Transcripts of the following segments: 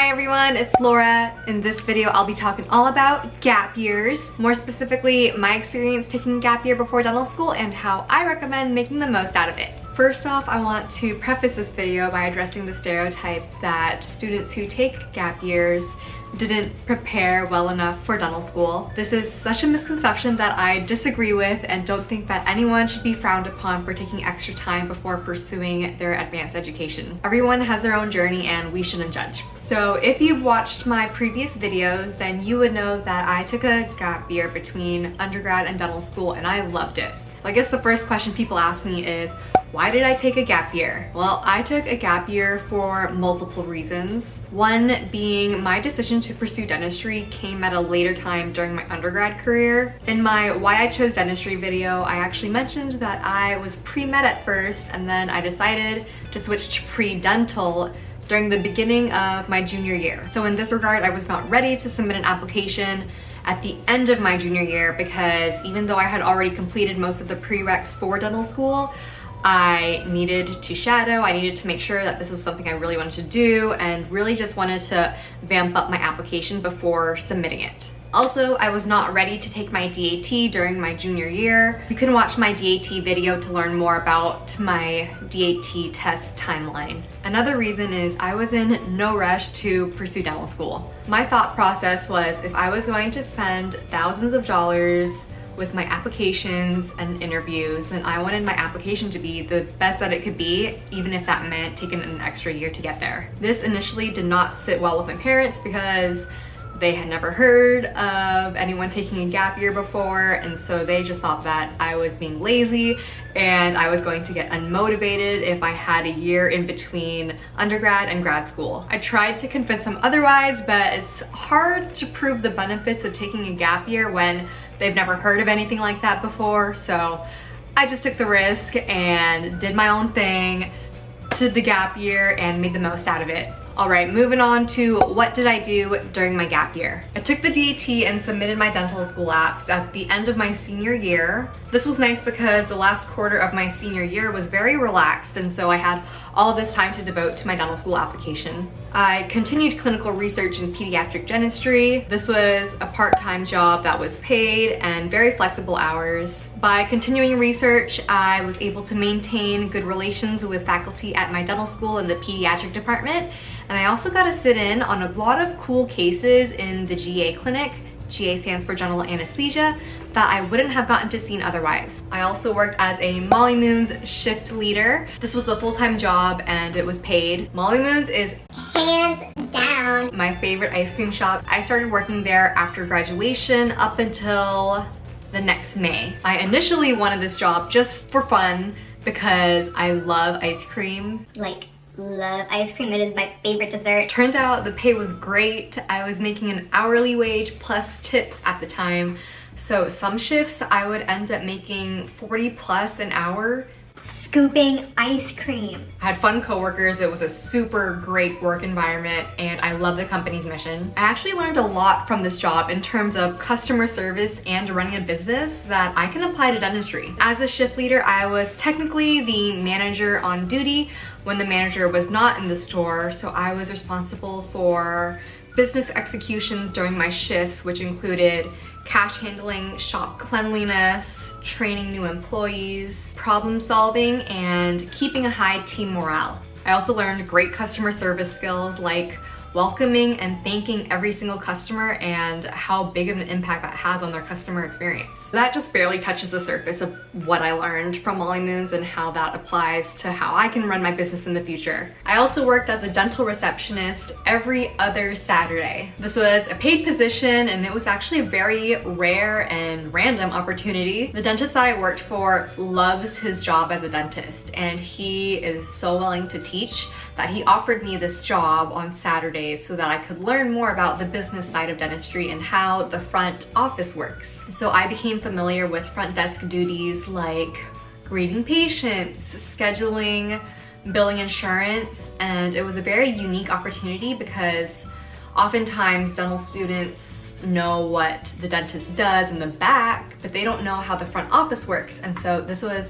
Hi everyone, it's Laura. In this video, I'll be talking all about gap years, more specifically my experience taking a gap year before dental school and how I recommend making the most out of it. First off, I want to preface this video by addressing the stereotype that students who take gap years didn't prepare well enough for dental school. This is such a misconception that I disagree with and don't think that anyone should be frowned upon for taking extra time before pursuing their advanced education. Everyone has their own journey and we shouldn't judge. So if you've watched my previous videos, then you would know that I took a gap year between undergrad and dental school and I loved it. So I guess the first question people ask me is, why did I take a gap year? Well, I took a gap year for multiple reasons. One being my decision to pursue dentistry came at a later time during my undergrad career. In my Why I Chose Dentistry video, I actually mentioned that I was pre-med at first and then I decided to switch to pre-dental during the beginning of my junior year. So in this regard, I was not ready to submit an application at the end of my junior year because even though I had already completed most of the prereqs for dental school, I needed to shadow, I needed to make sure that this was something I really wanted to do and really just wanted to vamp up my application before submitting it. Also, I was not ready to take my DAT during my junior year. You can watch my DAT video to learn more about my DAT test timeline. Another reason is I was in no rush to pursue dental school. My thought process was if I was going to spend thousands of dollars with my applications and interviews, then I wanted my application to be the best that it could be, even if that meant taking an extra year to get there. This initially did not sit well with my parents because they had never heard of anyone taking a gap year before, and so they just thought that I was being lazy and I was going to get unmotivated if I had a year in between undergrad and grad school. I tried to convince them otherwise, but it's hard to prove the benefits of taking a gap year when they've never heard of anything like that before, so I just took the risk and did my own thing, did the gap year, and made the most out of it. All right, moving on to what did I do during my gap year. I took the DAT and submitted my dental school apps at the end of my senior year. This was nice because the last quarter of my senior year was very relaxed, and so I had all of this time to devote to my dental school application. I continued clinical research in pediatric dentistry. This was a part-time job that was paid and very flexible hours. By continuing research, I was able to maintain good relations with faculty at my dental school in the pediatric department, and I also got to sit in on a lot of cool cases in the GA clinic. GA stands for general anesthesia, that I wouldn't have gotten to see otherwise. I also worked as a Molly Moon's shift leader. This was a full-time job and it was paid. Molly Moon's is hands down my favorite ice cream shop. I started working there after graduation up until the next May. I initially wanted this job just for fun because I love ice cream. Love ice cream. It is my favorite dessert. Turns out the pay was great. I was making an hourly wage plus tips at the time. So some shifts I would end up making 40 plus an hour. Scooping ice cream. I had fun coworkers, it was a super great work environment, and I love the company's mission. I actually learned a lot from this job in terms of customer service and running a business that I can apply to dentistry. As a shift leader, I was technically the manager on duty when the manager was not in the store, so I was responsible for business executions during my shifts, which included cash handling, shop cleanliness, training new employees, problem solving, and keeping a high team morale. I also learned great customer service skills like welcoming and thanking every single customer and how big of an impact that has on their customer experience. That just barely touches the surface of what I learned from Molly Moon's and how that applies to how I can run my business in the future. I also worked as a dental receptionist every other Saturday. This was a paid position and it was actually a very rare and random opportunity. The dentist I worked for loves his job as a dentist and he is so willing to teach that he offered me this job on Saturdays so that I could learn more about the business side of dentistry and how the front office works. So I became familiar with front desk duties like greeting patients, scheduling, billing insurance, and it was a very unique opportunity because oftentimes dental students know what the dentist does in the back, but they don't know how the front office works. And so this was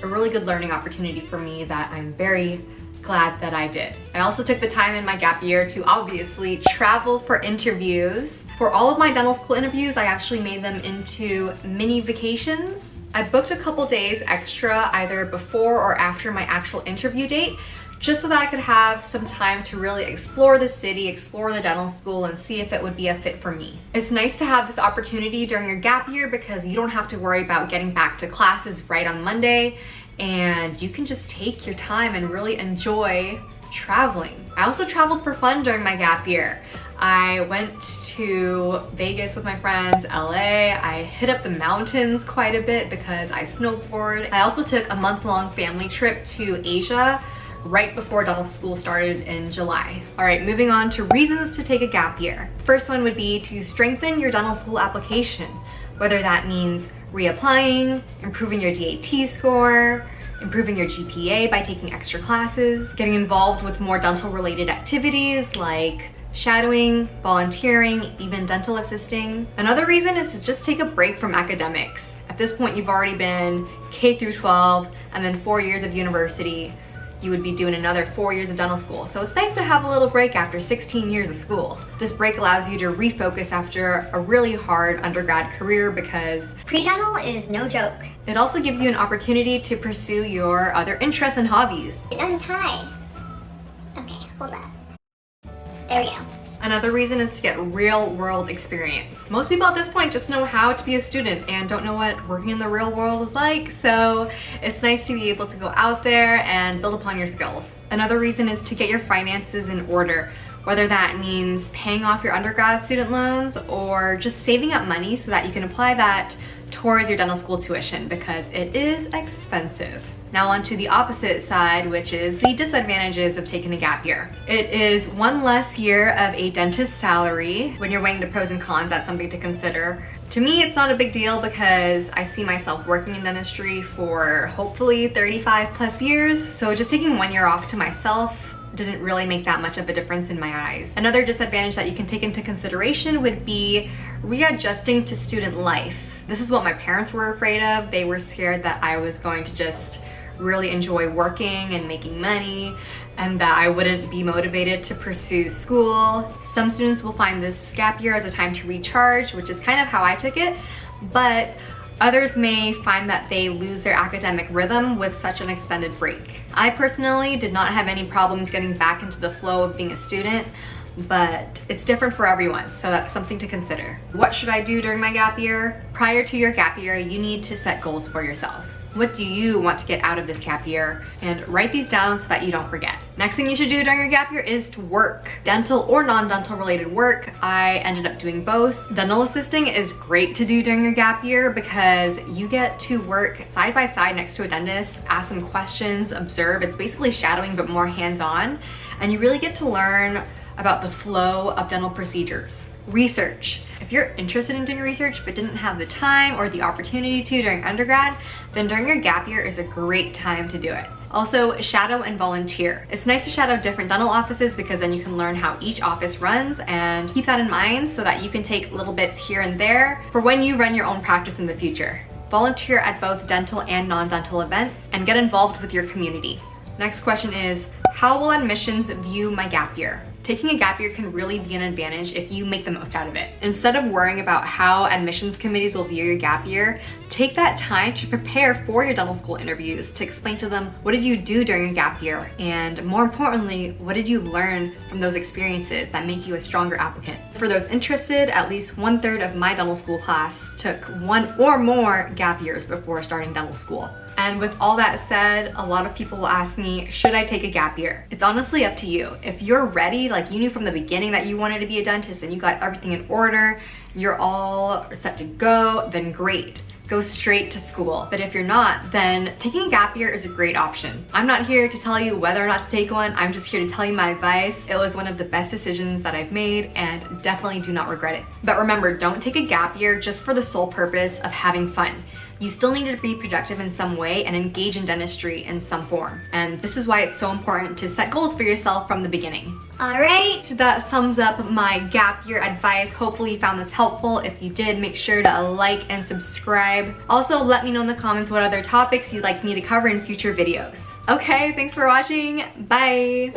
a really good learning opportunity for me that I'm very glad that I did. I also took the time in my gap year to obviously travel for interviews. For all of my dental school interviews, I actually made them into mini vacations. I booked a couple days extra either before or after my actual interview date, just so that I could have some time to really explore the city, explore the dental school, and see if it would be a fit for me. It's nice to have this opportunity during your gap year because you don't have to worry about getting back to classes right on Monday, and you can just take your time and really enjoy traveling. I also traveled for fun during my gap year. I went to Vegas with my friends, LA. I hit up the mountains quite a bit because I snowboard. I also took a month-long family trip to Asia right before dental school started in July. All right, moving on to reasons to take a gap year. First one would be to strengthen your dental school application, whether that means reapplying, improving your DAT score, improving your GPA by taking extra classes, getting involved with more dental related activities like shadowing, volunteering, even dental assisting. Another reason is to just take a break from academics. At this point, you've already been K through 12 and then 4 years of university. You would be doing another 4 years of dental school. So it's nice to have a little break after 16 years of school. This break allows you to refocus after a really hard undergrad career because Pre-dental is no joke. it also gives you an opportunity to pursue your other interests and hobbies. It's untied. Okay, hold up. There we go. Another reason is to get real world experience. Most people at this point just know how to be a student and don't know what working in the real world is like, so it's nice to be able to go out there and build upon your skills. Another reason is to get your finances in order, whether that means paying off your undergrad student loans or just saving up money so that you can apply that towards your dental school tuition because it is expensive. Now on to the opposite side, which is the disadvantages of taking a gap year. It is one less year of a dentist's salary. When you're weighing the pros and cons, that's something to consider. To me, it's not a big deal because I see myself working in dentistry for hopefully 35 plus years. So just taking 1 year off to myself didn't really make that much of a difference in my eyes. Another disadvantage that you can take into consideration would be readjusting to student life. This is what my parents were afraid of. They were scared that I was going to just really enjoy working and making money and that I wouldn't be motivated to pursue school. Some students will find this gap year as a time to recharge, which is kind of how I took it, but others may find that they lose their academic rhythm with such an extended break. I personally did not have any problems getting back into the flow of being a student, but it's different for everyone, so that's something to consider. What should I do during my gap year? Prior to your gap year, you need to set goals for yourself. What do you want to get out of this gap year? And write these down so that you don't forget. Next thing you should do during your gap year is to work. Dental or non-dental related work. I ended up doing both. Dental assisting is great to do during your gap year because you get to work side by side next to a dentist, ask some questions, observe. It's basically shadowing but more hands-on, and you really get to learn about the flow of dental procedures. Research. If you're interested in doing research but didn't have the time or the opportunity to during undergrad, then during your gap year is a great time to do it. Also, shadow and volunteer. It's nice to shadow different dental offices because then you can learn how each office runs and keep that in mind so that you can take little bits here and there for when you run your own practice in the future. Volunteer at both dental and non-dental events and get involved with your community. Next question is, how will admissions view my gap year? Taking a gap year can really be an advantage if you make the most out of it. Instead of worrying about how admissions committees will view your gap year, take that time to prepare for your dental school interviews, to explain to them what did you do during your gap year, and more importantly, what did you learn from those experiences that make you a stronger applicant. For those interested, at least 1/3 of my dental school class took 1 or more gap years before starting dental school. And with all that said, a lot of people will ask me, should I take a gap year? It's honestly up to you. If you're ready, like you knew from the beginning that you wanted to be a dentist and you got everything in order, you're all set to go, then great. Go straight to school. But if you're not, then taking a gap year is a great option. I'm not here to tell you whether or not to take one. I'm just here to tell you my advice. It was one of the best decisions that I've made and definitely do not regret it. But remember, don't take a gap year just for the sole purpose of having fun. You still need to be productive in some way and engage in dentistry in some form. And this is why it's so important to set goals for yourself from the beginning. All right. That sums up my gap year advice. Hopefully you found this helpful. If you did, make sure to like and subscribe. Also, let me know in the comments what other topics you'd like me to cover in future videos. Okay, thanks for watching. Bye.